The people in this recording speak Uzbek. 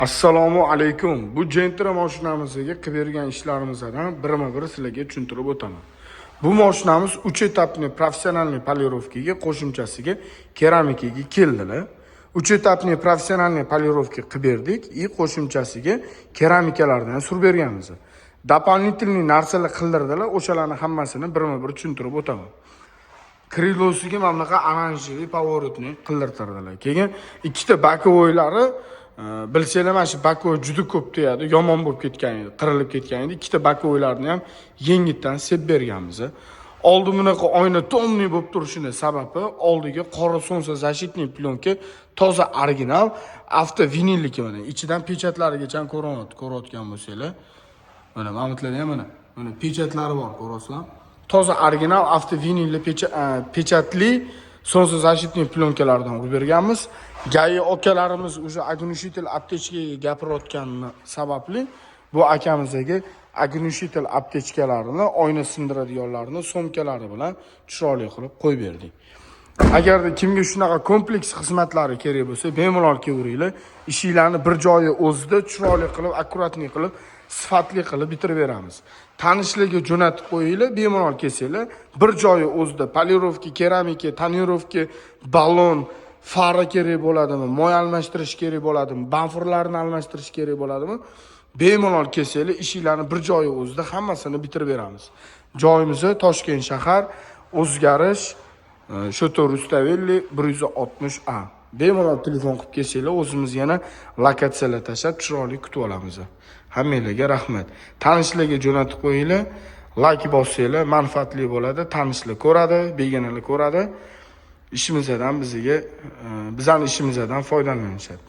Assalomu alaykum. Bu Gentra mashinamizga qilib bergan ishlarimizdan birma-bir sizlarga tushuntirib o'taman. Bu mashinamiz 3 etapli professionalniy polirovkaga qo'shimchasiga keramikaga keldilar. 3 etapli professionalniy polirovka qilib berdik и qo'shimchasiga keramikalardan surib berganmiz. Дополнительный narsalar qildirdilar, o'shalarni hammasini birma-bir tushuntirib o'taman. Krilosiga mana bunaqa oranjli поворотni qildirtirdilar. Keyin ikkita bakovoylari bilsanglar mana shu bakovoy juda ko'p tegadi, yomon bo'lib ketgan edi, qirilib ketgan edi. Ikkita bakovoylarni ham yengitdan sep berganmiz. Oldi bunaqa oyna tomli bo'lib turishining sababi oldiga qora солнце защитный plyonka toza original avto vinillik mana. Ichidan pechatlarigacha ko'rayotgan bo'lsanglar, mana mamutlarda ham mana pechatlari bor, ko'rasizlar. Toza original avto vinilli pechatli солнцезащитный plyonkalardan urib berganmiz. Gai akalarimiz o'sha огнетушитель aptechkaga gapirayotgani sababli bu akamizga огнетушитель aptechkalarini, oyna sindiradiganlarini somkalari bilan chiroyli qilib qo'yib berdik. Agarda kimga shunaqa kompleks xizmatlari kerak bo'lsa, bemalol kelaveringlar. Ishinglarni bir joyi o'zida chiroyli qilib, akkuratniy qilib, sifatli qilib bitirib beramiz. Tanishlarga jo'natib qo'yinglar, bemalol kelsanglar, bir joyi o'zida polirovka, keramika, tonirovka, ballon, fara kerak bo'ladimi, moy almashtirish kerak bo'ladimi, bamfurlarni almashtirish kerak bo'ladimi? Bemalol kelsanglar, ishinglarni bir joyi o'zida hammasini bitirib beramiz. Joyimiz Toshkent shahar, O'zgarish Shotor Rustavelli 160A. Bemalol telefon qilib kelsanglar, o'zimiz yana lokatsiyalar tashlab chiroyli kutib olamiz. Hammanglarga rahmat. Tanishlarga jo'natib qo'yinglar, like bossanglar, manfaatli bo'ladi. Tanishlar ko'radi, begonalar ko'radi. Ishimizdan bizning ishimizdan foydalanishadi.